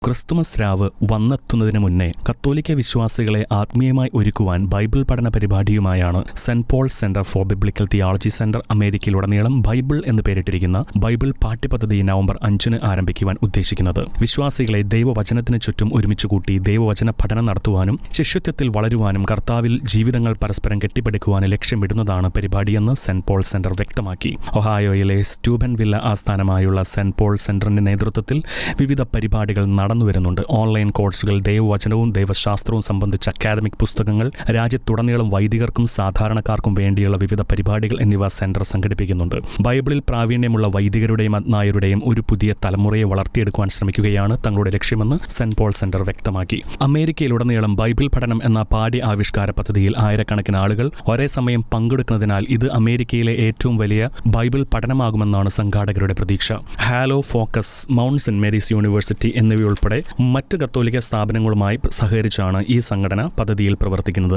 Christmas രാവ് വന്നെത്തുന്നതിന് മുന്നേ കത്തോലിക്ക വിശ്വാസികളെ ആത്മീയമായി ഒരുക്കുവാൻ ബൈബിൾ പഠന പരിപാടിയുമായാണ് Saint Paul Center for Biblical Theology Center അമേരിക്കയിലുടനീളം ബൈബിൾ എന്ന് പേരിട്ടിരിക്കുന്ന ബൈബിൾ പാഠ്യപദ്ധതി നവംബർ 5 ആരംഭിക്കുവാൻ ഉദ്ദേശിക്കുന്നത്. വിശ്വാസികളെ ദൈവവചനത്തിന് ചുറ്റും ഒരുമിച്ചുകൂട്ടി ദൈവവചന പഠനം നടത്തുവാനും ശിഷ്യത്വത്തിൽ വളരുവാനും കർത്താവിൽ ജീവിതങ്ങൾ പരസ്പരം കെട്ടിപ്പടുക്കുവാനും ലക്ഷ്യമിടുന്നതാണ് പരിപാടിയെന്ന് സെന്റ് പോൾ സെന്റർ വ്യക്തമാക്കി. ഒഹായോയിലെ സ്റ്റൂബൻവില്ല ആസ്ഥാനമായുള്ള സെന്റ് പോൾ സെന്ററിന്റെ നേതൃത്വത്തിൽ വിവിധ പരിപാടികൾ നടന്നുവരുന്നുണ്ട്. ഓൺലൈൻ കോഴ്സുകൾ, ദൈവവചനവും ദൈവശാസ്ത്രവും സംബന്ധിച്ച അക്കാദമിക് പുസ്തകങ്ങൾ, രാജ്യത്തുടനീളം വൈദികർക്കും സാധാരണക്കാർക്കും വേണ്ടിയുള്ള വിവിധ പരിപാടികൾ എന്നിവ സെന്റർ സംഘടിപ്പിക്കുന്നുണ്ട്. ബൈബിളിൽ പ്രാവീണ്യമുള്ള വൈദികരുടെയും ആത്മായരുടെയും ഒരു പുതിയ തലമുറയെ വളർത്തിയെടുക്കുവാൻ ശ്രമിക്കുകയാണ് തങ്ങളുടെ ലക്ഷ്യമെന്ന് സെന്റ് പോൾ സെന്റർ വ്യക്തമാക്കി. അമേരിക്കയിലുടനീളം ബൈബിൾ പഠനം എന്ന പാഠ്യ ആവിഷ്കാര പദ്ധതിയിൽ ആയിരക്കണക്കിന് ആളുകൾ ഒരേ സമയം പങ്കെടുക്കുന്നതിനാൽ ഇത് അമേരിക്കയിലെ ഏറ്റവും വലിയ ബൈബിൾ പഠനമാകുമെന്നാണ് സംഘാടകരുടെ പ്രതീക്ഷ. Hallow Focus, Mount Saint Mary's University എന്നിവയുൾപ്പെടെ മറ്റ് കത്തോലിക്ക സ്ഥാപനങ്ങളുമായി സഹകരിച്ചാണ് ഈ സംഘടന പദ്ധതിയിൽ പ്രവർത്തിക്കുന്നത്.